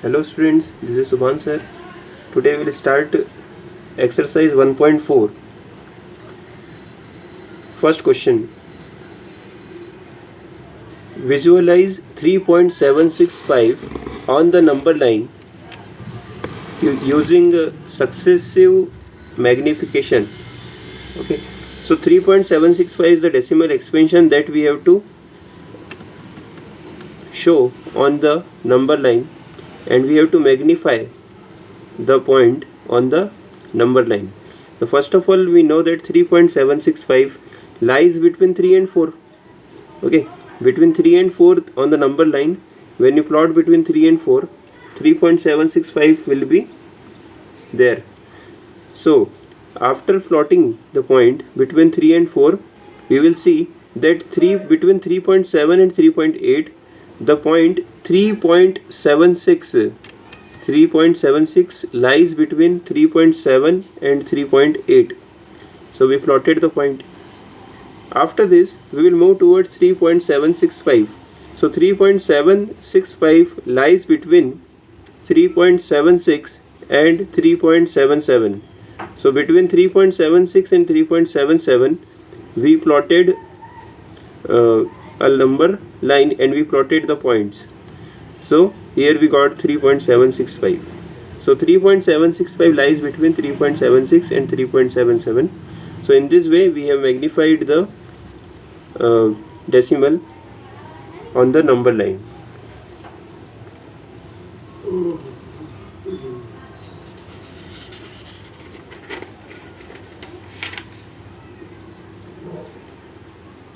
Hello students, this is Subhan sir. Today we will start exercise 1.4. First question. Visualize 3.765 on the number line using successive magnification. Okay, so 3.765 is the decimal expansion that we have to show on the number line, and we have to magnify the point on the number line. So first of all, we know that 3.765 lies between 3 and 4. Okay, between 3 and 4 on the number line, when you plot between 3 and 4, 3.765 will be there. So after plotting the point between 3 and 4, we will see that between 3.7 and 3.8, the point 3.76 lies between 3.7 and 3.8. So we plotted the point. After this, we will move towards 3.765. So 3.765 lies between 3.76 and 3.77. So between 3.76 and 3.77, we plotted a number line and we plotted the points. So here we got 3.765. So 3.765 lies between 3.76 and 3.77. So in this way we have magnified the decimal on the number line.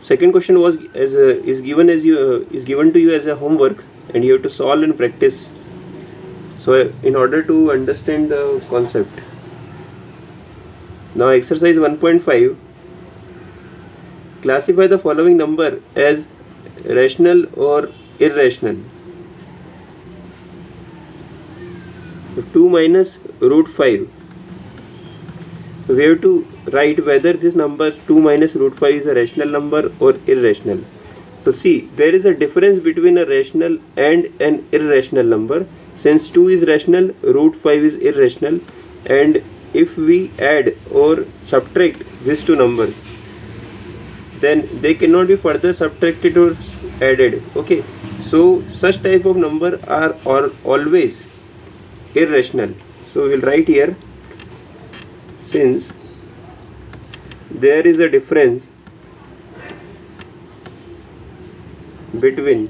Second question was is given to you as a homework, and you have to solve and practice. So in order to understand the concept, now exercise 1.5, classify the following number as rational or irrational. 2 minus root 5. We have to write whether this number 2 minus root 5 is a rational number or irrational. So see, there is a difference between a rational and an irrational number. Since 2 is rational, root 5 is irrational, and if we add or subtract these two numbers, then they cannot be further subtracted or added. Okay, so such type of number are always irrational. So we will write here, since there is a difference between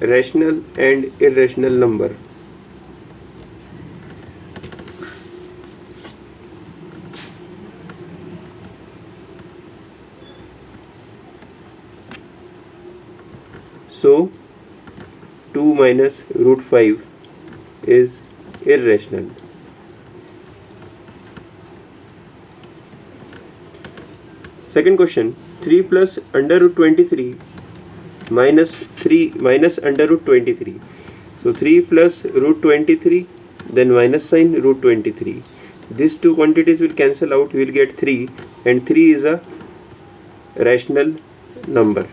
rational and irrational number, so 2 minus root 5 is irrational. Second question, 3 plus under root 23 minus 3 minus under root 23. So 3 plus root 23, then minus sign root 23. These two quantities will cancel out, we will get 3, and 3 is a rational number.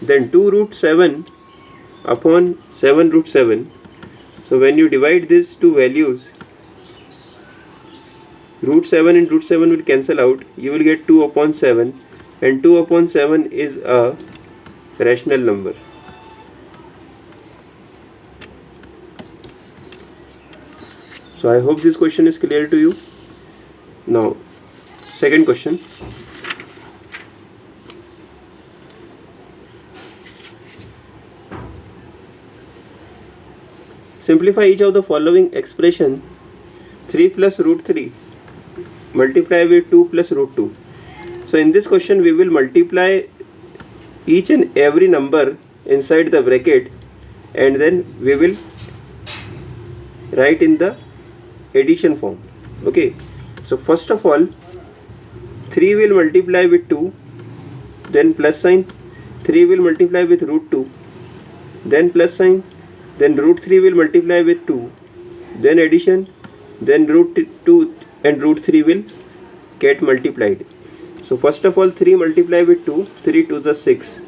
Then 2 root 7 upon 7 root 7. So when you divide these two values, root 7 and root 7 will cancel out, you will get 2 upon 7, and 2 upon 7 is a rational number. So I hope this question is clear to you. Now second question, simplify each of the following expression. 3 plus root 3 multiply with 2 plus root 2. So in this question we will multiply each and every number inside the bracket, and then we will write in the addition form. Okay, so first of all, 3 will multiply with 2, then plus sign. 3 will multiply with root 2, then plus sign. Then root 3 will multiply with 2, then addition, then root 2 and root 3 will get multiplied. So first of all 3 multiply with 2, 3 2s are 6.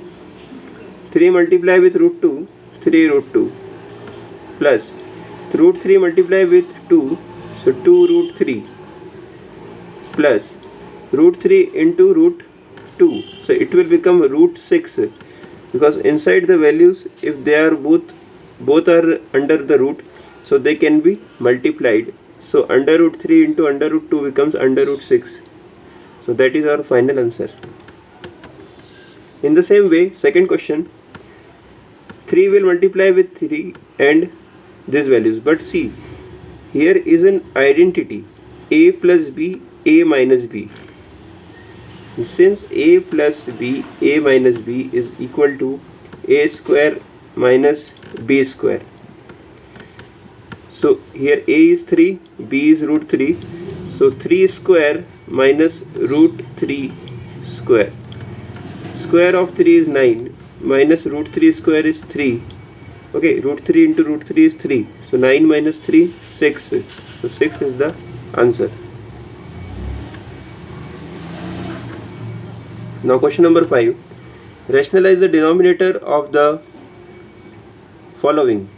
3 multiply with root 2, 3 root 2, plus root 3 multiply with 2, so 2 root 3, plus root 3 into root 2, so it will become root 6, because inside the values, if they are both are under the root, so they can be multiplied. So under root 3 into under root 2 becomes under root 6. So that is our final answer. In the same way, second question, 3 will multiply with 3 and these values, but see, here is an identity, a plus b, a minus b. Since a plus b, a minus b is equal to a square minus b square. So here a is 3, b is root 3. So 3 square minus root 3 square. Square of 3 is 9 minus root 3 square is 3. Okay, root 3 into root 3 is 3. So 9 minus 3, 6. So 6 is the answer. Now question number 5. Rationalize the denominator of the following.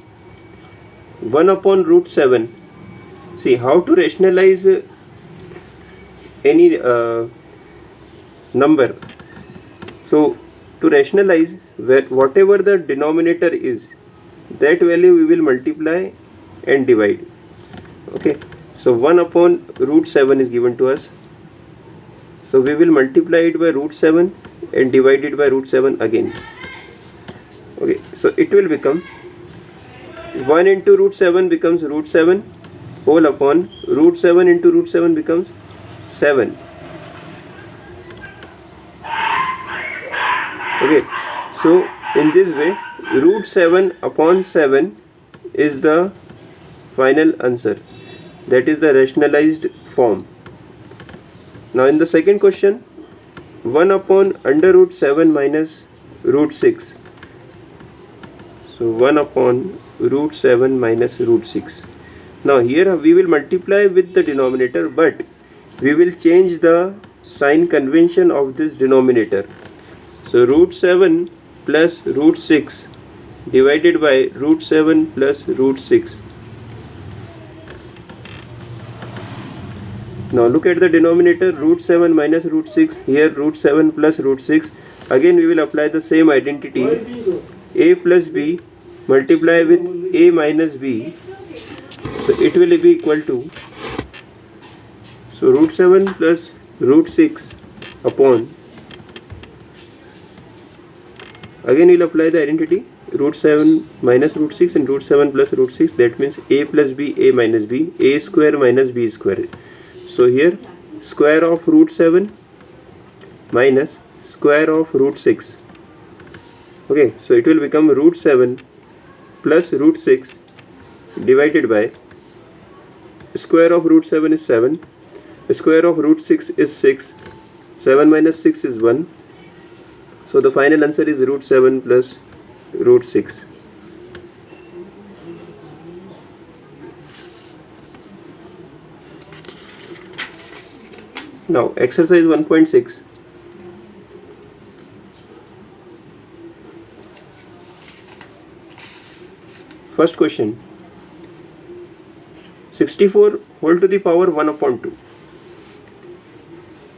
1 upon root 7. See how to rationalize any number. So to rationalize, whatever the denominator is, that value we will multiply and divide. Okay, so 1 upon root 7 is given to us. So we will multiply it by root 7 and divide it by root 7 again. Okay, so it will become 1 into root 7 becomes root 7 whole upon root 7 into root 7 becomes 7. Okay, so in this way root 7 upon 7 is the final answer. That is the rationalized form. Now in the second question, 1 upon under root 7 minus root 6. So 1 upon root 7 minus root 6. Now here we will multiply with the denominator, but we will change the sign convention of this denominator. So root 7 plus root 6 divided by root 7 plus root 6. Now look at the denominator, root 7 minus root 6, here root 7 plus root 6. Again we will apply the same identity, a plus b multiply with a minus b, so it will be equal to, so root 7 plus root 6 upon, again we will apply the identity, root 7 minus root 6 and root 7 plus root 6, that means a plus b, a minus b, a square minus b square. So here square of root 7 minus square of root 6. Okay, so it will become root 7 plus root 6 divided by square of root 7 is 7, square of root 6 is 6, 7 minus 6 is 1. So the final answer is root 7 plus root 6. Now exercise 1.6. First question, 64 whole to the power 1 upon 2.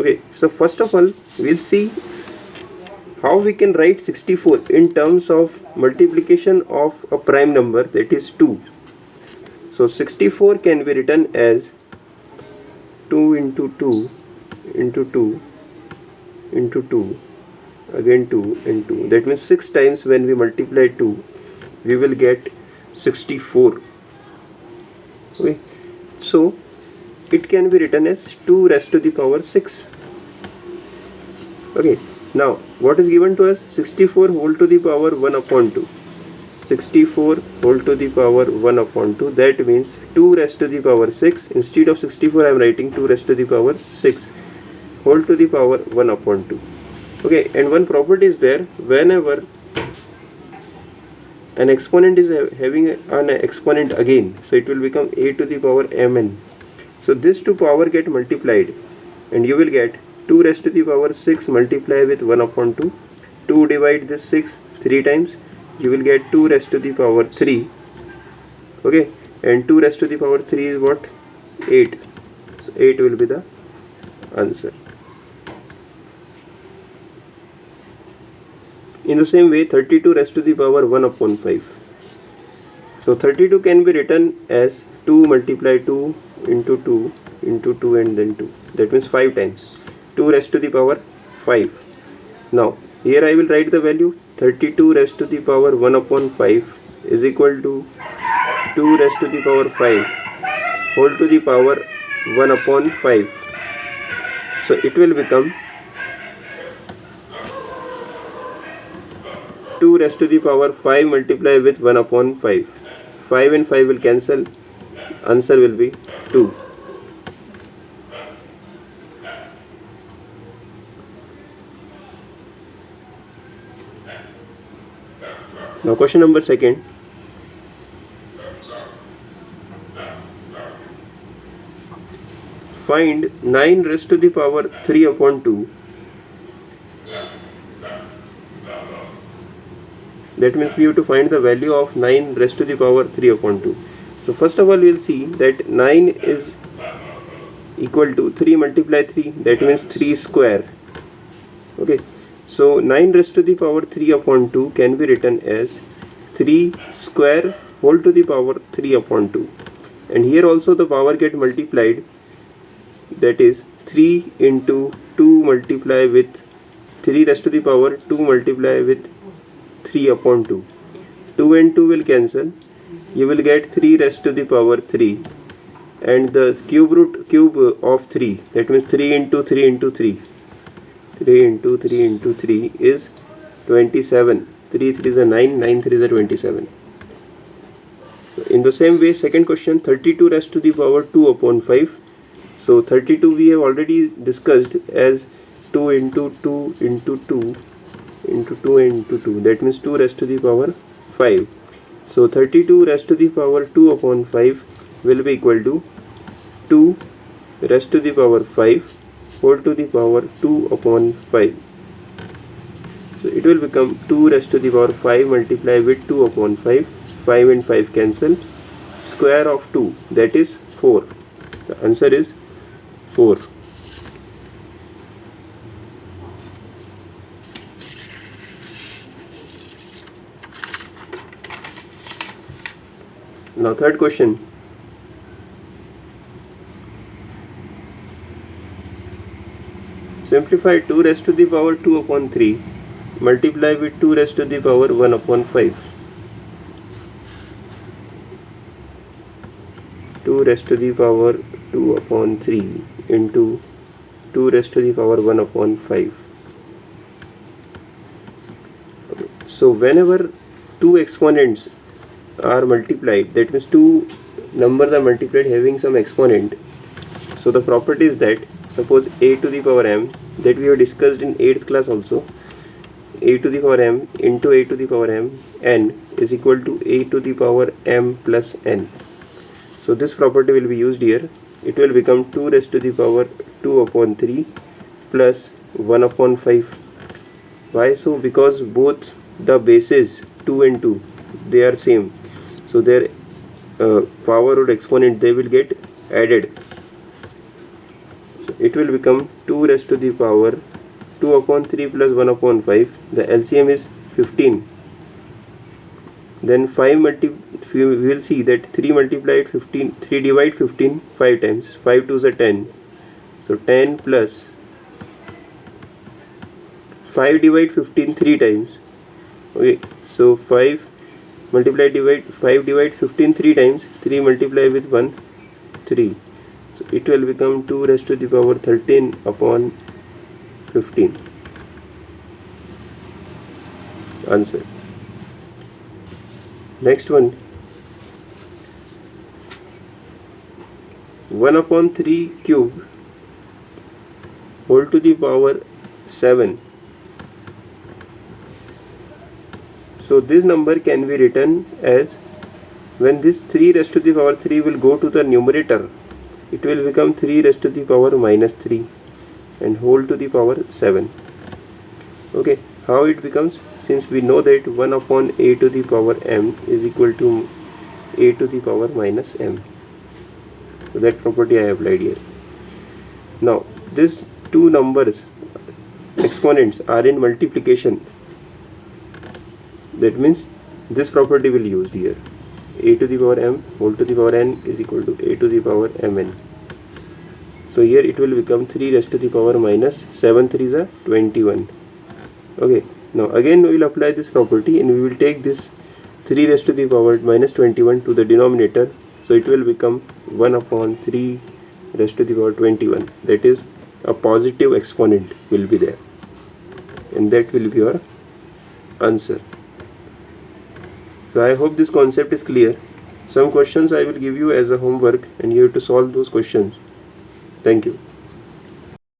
Okay, so first of all we'll see how we can write 64 in terms of multiplication of a prime number, that is 2. So 64 can be written as 2 into 2 into 2 into 2 again 2 and 2. That means 6 times when we multiply 2 we will get 64. Okay, so it can be written as 2 raised to the power 6. Okay, now what is given to us? 64 whole to the power 1 upon 2. 64 whole to the power 1 upon 2, that means 2 raised to the power 6. Instead of 64 I am writing 2 raised to the power 6 whole to the power 1 upon 2. Okay, and one property is there, whenever an exponent is having an exponent again, so it will become a to the power mn. So this two power get multiplied. and you will get 2 raised to the power 6 multiply with 1 upon 2. 2 divide this 6 3 times, you will get 2 raised to the power 3. Okay, and 2 raised to the power 3 is what? 8. So 8 will be the answer. In the same way, 32 raised to the power 1 upon 5. So 32 can be written as 2 multiply 2 into 2 into 2 and then 2. That means 5 times. 2 raised to the power 5. Now here I will write the value 32 raised to the power 1 upon 5 is equal to 2 raised to the power 5 whole to the power 1 upon 5. So it will become 2 raised to the power 5 multiply with 1 upon 5. 5 and 5 will cancel. Answer will be 2. Now question number 2. Find 9 raised to the power 3 upon 2. That means we have to find the value of 9 raised to the power 3 upon 2. So first of all we will see that 9 is equal to 3 multiply 3, that means 3 square. Okay, so 9 raised to the power 3 upon 2 can be written as 3 square whole to the power 3 upon 2. And here also the power get multiplied, that is 3 into 2 multiply with 3 raised to the power 2 multiply with 3 upon 2. 2 and 2 will cancel. You will get 3 raised to the power 3, and the cube of 3, that means 3 into 3 into 3. 3 into 3 into 3 is 27. 3 3 is a 9, 9 3 is a 27. So in the same way, second question, 32 raised to the power 2 upon 5. So 32 we have already discussed as 2 into 2 into 2 into 2 into 2, that means 2 raised to the power 5. So 32 raised to the power 2 upon 5 will be equal to 2 raised to the power 5 whole to the power 2 upon 5. So it will become 2 raised to the power 5 multiply with 2 upon 5. 5 and 5 cancel. Square of 2, that is 4. The answer is 4. Now third question. Simplify 2 raised to the power 2 upon 3 multiply with 2 raised to the power 1 upon 5. 2 raised to the power 2 upon 3 into 2 raised to the power 1 upon 5. Okay. So whenever two exponents are multiplied, that means two numbers are multiplied having some exponent, so the property is that, suppose a to the power m, that we have discussed in 8th class also, a to the power m into a to the power m n is equal to a to the power m plus n. So this property will be used here. It will become 2 raised to the power 2 upon 3 plus 1 upon 5. Why so? Because both the bases 2 and 2, they are same, so their power or exponent, they will get added. So it will become 2 raised to the power 2 upon 3 plus 1 upon 5. The LCM is 15. Then 5 we will see that 3 multiplied 15, 3 divide 15 5 times. 5 2 is a 10. So 10 plus 5 divide 15 3 times. Okay, so 5 multiply divide 5 divide 15 3 times. 3 multiply with 1 3. So it will become 2 raised to the power 13 upon 15. Answer. Next one, 1 upon 3 cube whole to the power 7. So this number can be written as, when this 3 raised to the power 3 will go to the numerator, it will become 3 raised to the power minus 3. and whole to the power 7. Okay, how it becomes? Since we know that 1 upon a to the power m is equal to a to the power minus m. So that property I applied here. Now these two numbers exponents are in multiplication. That means this property will be used here. A to the power m whole to the power n is equal to a to the power mn. So here it will become 3 raised to the power minus 7 3s are 21. Okay, now again we will apply this property and we will take this 3 raised to the power minus 21 to the denominator. So it will become 1 upon 3 raised to the power 21. That is, a positive exponent will be there, and that will be your answer. So I hope this concept is clear. Some questions I will give you as a homework and you have to solve those questions. Thank you.